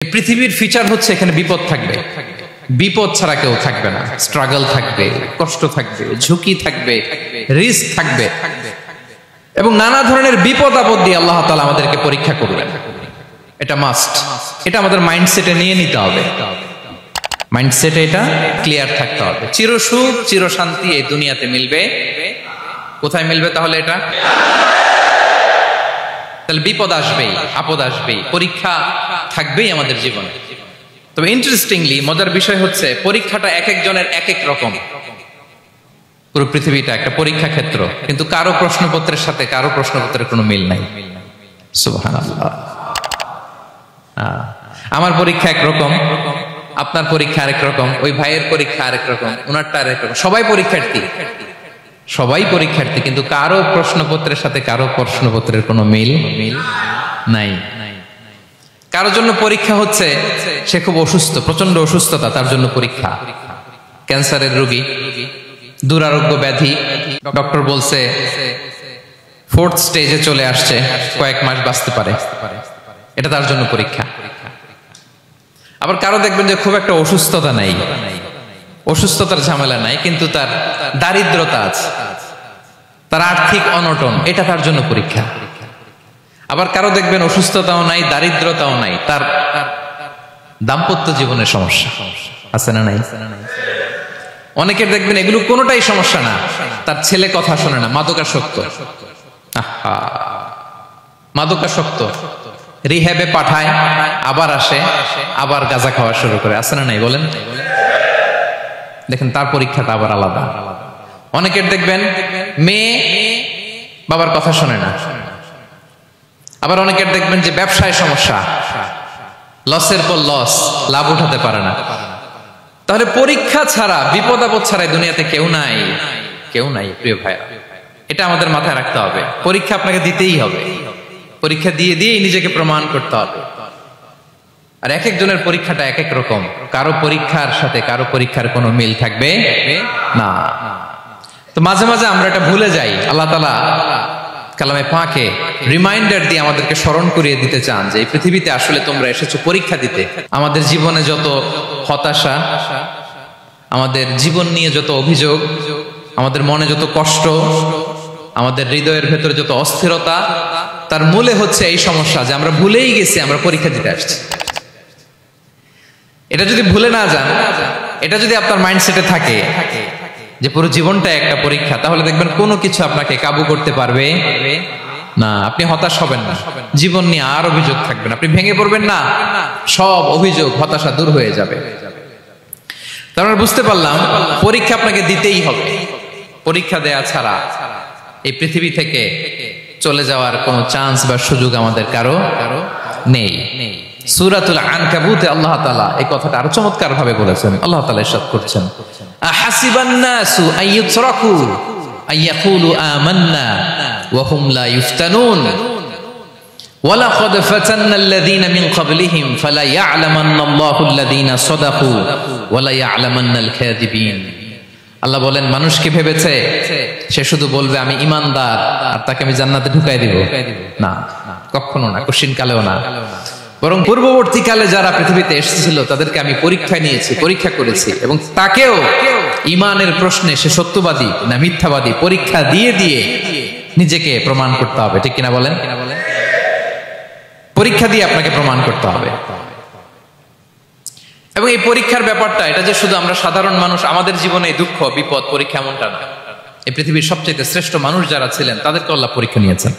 পৃথিবীর ফিচার হচ্ছে এখানে বিপদ থাকবে, বিপদ ছাড়া কেউ থাকবে না। স্ট্রাগল থাকবে, কষ্ট থাকবে, ঝুঁকি থাকবে, রিস্ক থাকবে এবং নানা ধরনের বিপদ আপদ দিয়ে আল্লাহ তাআলা আমাদেরকে পরীক্ষা করবেন। এটা মাস্ট, এটা আমাদের মাইন্ডসেটে নিয়ে নিতে হবে। মাইন্ডসেটে এটা ক্লিয়ার থাকতে হবে। চিরসুখ চিরশান্তি এই দুনিয়াতে মিলবে, কোথায় মিলবে তাহলে? এটা তাহলে বিপদ আসবেই, আপদ আসবেই, পরীক্ষা থাকবেই আমাদের জীবনে। তবে ইন্টারেস্টিংলি মজার বিষয় হচ্ছে পরীক্ষাটা এক একজনের এক এক রকম। পুরো পৃথিবীটা একটা পরীক্ষা ক্ষেত্র, কিন্তু কারো প্রশ্নপত্রের সাথে কারো প্রশ্নপত্রের কোনো মিল নাই। সুবহানাল্লাহ। আমার পরীক্ষা একরকম, আপনার পরীক্ষা আরেক রকম, ওই ভাইয়ের পরীক্ষা আরেক রকম, ওনারটা আরেক রকম। সবাই পরীক্ষার্থী, সবাই পরীক্ষার্থী, কিন্তু কারো প্রশ্নপত্রের সাথে কারো প্রশ্নপত্রের কোনো মিল নাই। কারোর জন্য পরীক্ষা হচ্ছে সে খুব অসুস্থ, প্রচন্ড অসুস্থতা, তার জন্য পরীক্ষা। ক্যান্সারের রোগী, দুরারোগ্য ব্যাধি, ডক্টর বলছে 4th স্টেজে চলে আসছে, কয়েক মাস বাঁচতে পারে, এটা তার জন্য পরীক্ষা। আবার কারো দেখবেন যে খুব একটা অসুস্থতা নাই, অসুস্থতার ঝামেলা নাই, কিন্তু তার দারিদ্রতা আছে, তার আর্থিক অনটন, এটা তার জন্য পরীক্ষা। আবার কারো দেখবেন অসুস্থতাও নাই, দারিদ্রতাও নাই, তার দাম্পত্য জীবনের সমস্যা আছে না নাই? অনেকের দেখবেন এগুলো কোনোটাই সমস্যা না, তার ছেলে কথা শোনে না, মাদকাসক্ত, মাদকাসক্ত, রিহ্যাবে পাঠায়, আবার আসে, আবার গাঁজা খাওয়া শুরু করে, আছে না নাই বলেন? দেখেন তার পরীক্ষাটা আবার আলাদা। অনেকের দেখবেন মেয়ে বাবার কথা শোনে না। আবার অনেকের দেখবেন যে ব্যবসায় সমস্যা, লসের পর লস, লাভ উঠাতে পারে না। তাহলে পরীক্ষা ছাড়া, বিপদ আপদ ছাড়া দুনিয়াতে কেউ নাই, কেউ নাই প্রিয় ভাইরা। এটা আমাদের মাথায় রাখতে হবে। পরীক্ষা আপনাকে দিতেই হবে, পরীক্ষা দিয়ে দিয়েই নিজেকে প্রমাণ করতে হবে। আর এক একজনের পরীক্ষাটা এক এক রকম, কারো পরীক্ষার সাথে কারো পরীক্ষার কোনো মিল থাকবে না। তো মাঝে মাঝে আমরা এটা ভুলে যাই। আল্লাহ তাআলা কালামে পাকে রিমাইন্ডার দিয়ে আমাদেরকে স্মরণ করিয়ে দিতে চান যে এই পৃথিবীতে আসলে তোমরা এসেছো পরীক্ষা দিতে। আমাদের জীবনে যত হতাশা, আমাদের জীবন নিয়ে যত অভিযোগ, আমাদের মনে যত কষ্ট, আমাদের হৃদয়ের ভেতরে যত অস্থিরতা, তার মূলে হচ্ছে এই সমস্যা যে আমরা ভুলেই গেছি আমরা পরীক্ষা দিতে আসছি। এটা যদি ভুলে না যান, এটা যদি আপনার মাইন্ডসেটে থাকে যে পুরো জীবনটা একটা পরীক্ষা, তাহলে দেখবেন কোনো কিছু আপনাকে কাবু করতে পারবে না। আপনি হতাশ হবেন না, জীবন নিয়ে আর অভিযোগ থাকবে না, আপনি ভেঙে পড়বেন না, সব অভিযোগ হতাশা দূর হয়ে যাবে। তার মানে বুঝতে পারলাম পরীক্ষা আপনাকে দিতেই হবে। পরীক্ষা দেয়া ছাড়া এই পৃথিবী থেকে চলে যাওয়ার কোনো চান্স বা সুযোগ আমাদের কারো নেই। সূরাতুল আনকাবুতে আল্লাহ তাআলা এই কথাটা আরো চমৎকার ভাবে বলেছেন। আল্লাহ তাআলা ইরশাদ করছেন, আহাসিবান নাসু আইয়ুতরাকু আইয়াকুলু আমান্না ওয়া হুম লা ইফতানুন ওয়ালাকাদ ফাতান্নাল্লাযীনা মিন ক্বাবলিহিম ফালা ইয়া'লামান্নাল্লাহু আল্লাযীনা সাদাকু ওয়া লা ইয়া'লামান্নাল কাযিবিন। আল্লাহ বলেন, মানুষ কি ভেবেছে সে শুধু বলবে আমি ঈমানদার আর তাকে আমি জান্নাতে ঢুকাই দিব? না, কখনো না, কঠিন কালেও না। বরং পূর্ববর্তীকালে যারা পৃথিবীতে এসেছিল তাদেরকে আমি পরীক্ষায় নিয়েছি, পরীক্ষা করেছি, এবং তাকেও ঈমানের প্রশ্নে সে সত্যবাদী না মিথ্যাবাদী পরীক্ষা দিয়ে দিয়ে নিজেকে প্রমাণ করতে হবে। ঠিক কিনা বলেন? পরীক্ষা দিয়ে আপনাকে প্রমাণ করতে হবে। এবং এই পরীক্ষার ব্যাপারটা, এটা যে শুধু আমরা সাধারণ মানুষ আমাদের জীবনে দুঃখ বিপদ পরীক্ষা এমনটা না। এই পৃথিবীর সবচেয়ে শ্রেষ্ঠ মানুষ যারা ছিলেন তাদেরকে আল্লাহ পরীক্ষা নিয়েছেন।